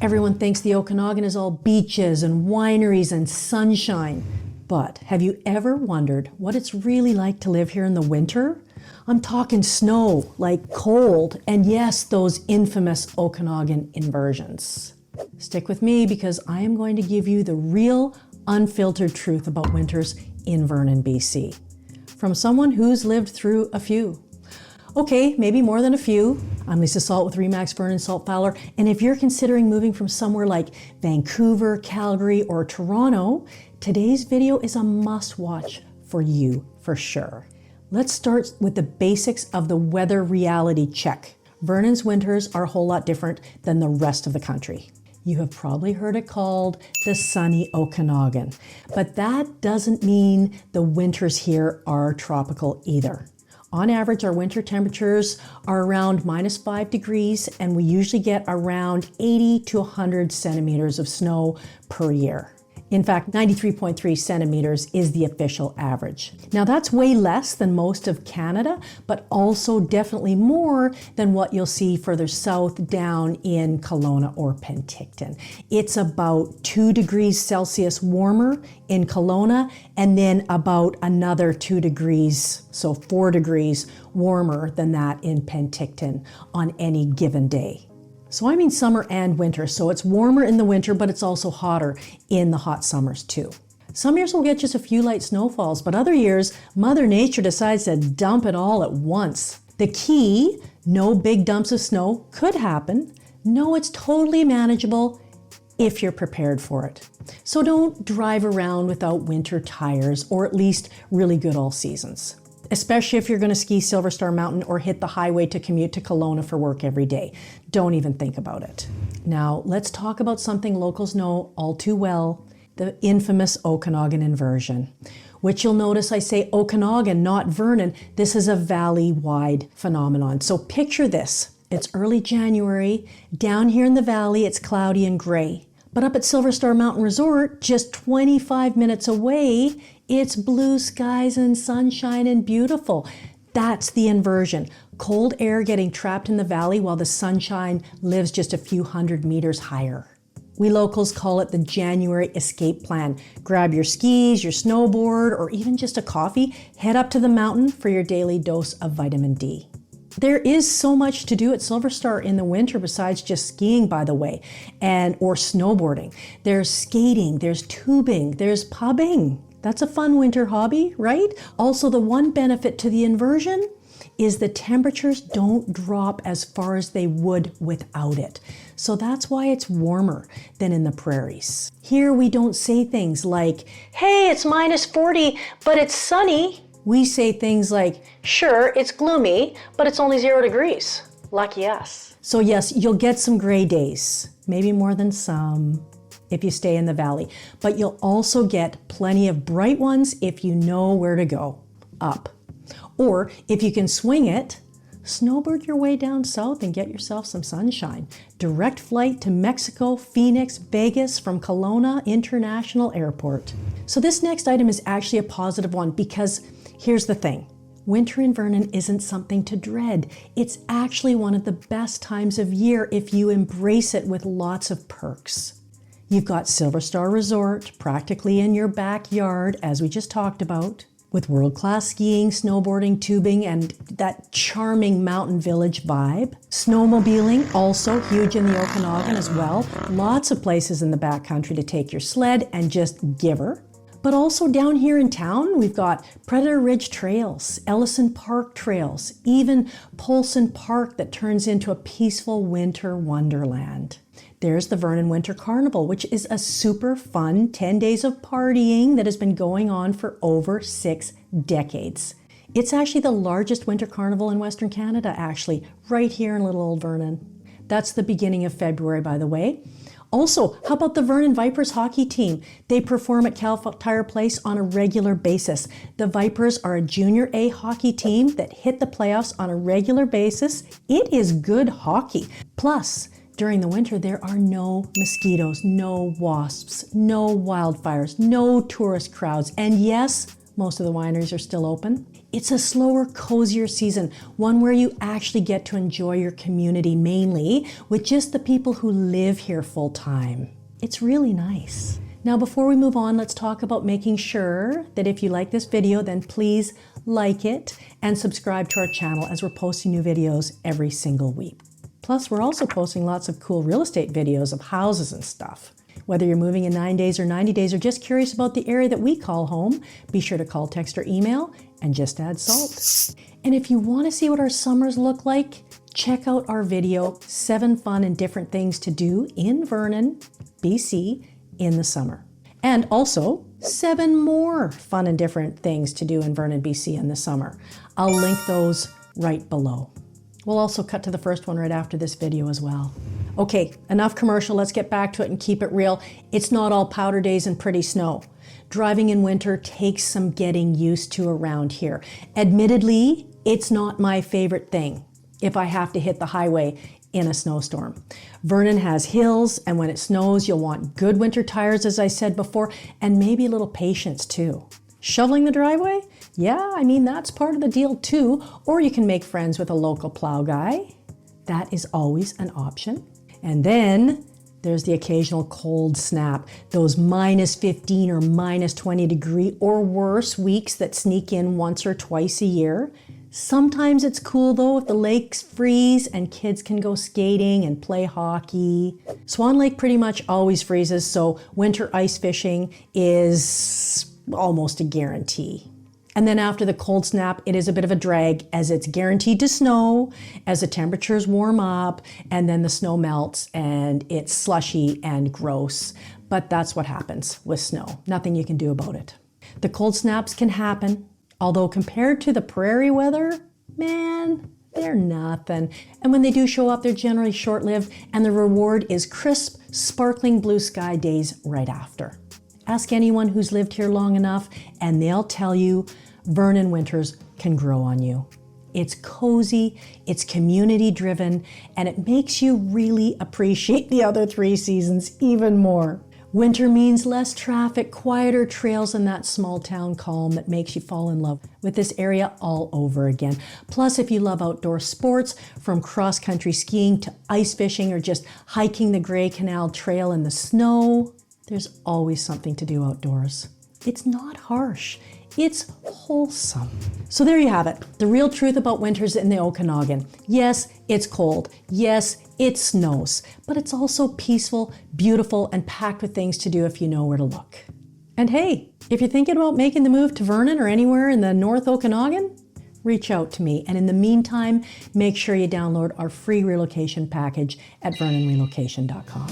Everyone thinks the Okanagan is all beaches and wineries and sunshine. But have you ever wondered what it's really like to live here in the winter? I'm talking snow, like cold, and yes, those infamous Okanagan inversions. Stick with me because I am going to give you the real, unfiltered truth about winters in Vernon, BC. From someone who's lived through a few. Okay, maybe more than a few. I'm Lisa Salt with Remax Vernon Salt Fowler, and if you're considering moving from somewhere like Vancouver, Calgary, or Toronto, today's video is a must-watch for you, for sure. Let's start with the basics of the weather reality check. Vernon's winters are a whole lot different than the rest of the country. You have probably heard it called the sunny Okanagan, but that doesn't mean the winters here are tropical either. On average, our winter temperatures are around -5 degrees, and we usually get around 80 to 100 centimeters of snow per year. In fact, 93.3 centimeters is the official average. Now that's way less than most of Canada, but also definitely more than what you'll see further south down in Kelowna or Penticton. It's about 2 degrees Celsius warmer in Kelowna, and then about another 2 degrees, so 4 degrees warmer than that in Penticton on any given day. So I mean summer and winter, so it's warmer in the winter, but it's also hotter in the hot summers too. Some years will get just a few light snowfalls, but other years, Mother Nature decides to dump it all at once. The key, no big dumps of snow could happen. No, it's totally manageable if you're prepared for it. So don't drive around without winter tires, or at least really good all seasons. Especially if you're going to ski Silver Star Mountain or hit the highway to commute to Kelowna for work every day. Don't even think about it. Now, let's talk about something locals know all too well, the infamous Okanagan inversion, which you'll notice I say Okanagan, not Vernon. This is a valley-wide phenomenon. So picture this. It's early January. Down here in the valley, it's cloudy and gray. But up at Silver Star Mountain Resort, just 25 minutes away, it's blue skies and sunshine and beautiful. That's the inversion. Cold air getting trapped in the valley while the sunshine lives just a few hundred meters higher. We locals call it the January escape plan. Grab your skis, your snowboard, or even just a coffee, head up to the mountain for your daily dose of vitamin D. There is so much to do at Silver Star in the winter besides just skiing, by the way, or snowboarding. There's skating, there's tubing, there's pubbing. That's a fun winter hobby, right? Also, the one benefit to the inversion is the temperatures don't drop as far as they would without it. So that's why it's warmer than in the prairies. Here we don't say things like, hey, it's -40, but it's sunny. We say things like, sure, it's gloomy, but it's only 0 degrees. Lucky us. So yes, you'll get some gray days, maybe more than some if you stay in the valley, but you'll also get plenty of bright ones if you know where to go, up. Or if you can swing it, snowboard your way down south and get yourself some sunshine. Direct flight to Mexico, Phoenix, Vegas from Kelowna International Airport. So this next item is actually a positive one because here's the thing. Winter in Vernon isn't something to dread. It's actually one of the best times of year if you embrace it with lots of perks. You've got Silver Star Resort practically in your backyard, as we just talked about, with world-class skiing, snowboarding, tubing, and that charming mountain village vibe. Snowmobiling, also huge in the Okanagan as well. Lots of places in the backcountry to take your sled and just give her. But also down here in town, we've got Predator Ridge Trails, Ellison Park Trails, even Polson Park that turns into a peaceful winter wonderland. There's the Vernon Winter Carnival, which is a super fun 10 days of partying that has been going on for over 6 decades. It's actually the largest winter carnival in Western Canada, actually, right here in little old Vernon. That's the beginning of February, by the way. Also, how about the Vernon Vipers hockey team? They perform at Cal Tire Place on a regular basis. The Vipers are a Junior A hockey team that hit the playoffs on a regular basis. It is good hockey. Plus, during the winter, there are no mosquitoes, no wasps, no wildfires, no tourist crowds, and yes, most of the wineries are still open. It's a slower, cozier season, one where you actually get to enjoy your community mainly with just the people who live here full time. It's really nice. Now, before we move on, let's talk about making sure that if you like this video, then please like it and subscribe to our channel as we're posting new videos every single week. Plus, we're also posting lots of cool real estate videos of houses and stuff. Whether you're moving in 9 days or 90 days or just curious about the area that we call home, be sure to call, text, or email and just add salt. And if you want to see what our summers look like, check out our video, 7 fun and different things to do in Vernon, BC in the summer. And also 7 more fun and different things to do in Vernon, BC in the summer. I'll link those right below. We'll also cut to the first one right after this video as well. Okay, enough commercial, let's get back to it and keep it real. It's not all powder days and pretty snow. Driving in winter takes some getting used to around here. Admittedly, it's not my favorite thing if I have to hit the highway in a snowstorm. Vernon has hills, and when it snows, you'll want good winter tires, as I said before, and maybe a little patience too. Shoveling the driveway? Yeah, I mean, that's part of the deal too. Or you can make friends with a local plow guy. That is always an option. And then there's the occasional cold snap, those -15 or -20 degree or worse weeks that sneak in once or twice a year. Sometimes it's cool though if the lakes freeze and kids can go skating and play hockey. Swan Lake pretty much always freezes, so winter ice fishing is almost a guarantee. And then after the cold snap, it is a bit of a drag as it's guaranteed to snow as the temperatures warm up and then the snow melts and it's slushy and gross. But that's what happens with snow. Nothing you can do about it. The cold snaps can happen, although compared to the prairie weather, man, they're nothing. And when they do show up, they're generally short-lived and the reward is crisp, sparkling blue sky days right after. Ask anyone who's lived here long enough and they'll tell you Vernon winters can grow on you. It's cozy, it's community driven, and it makes you really appreciate the other 3 seasons even more. Winter means less traffic, quieter trails, and that small town calm that makes you fall in love with this area all over again. Plus, if you love outdoor sports, from cross-country skiing to ice fishing or just hiking the Grey Canal Trail in the snow, there's always something to do outdoors. It's not harsh. It's wholesome. So there you have it. The real truth about winters in the Okanagan. Yes, it's cold. Yes, it snows. But it's also peaceful, beautiful, and packed with things to do if you know where to look. And hey, if you're thinking about making the move to Vernon or anywhere in the North Okanagan, reach out to me. And in the meantime, make sure you download our free relocation package at vernonrelocation.com.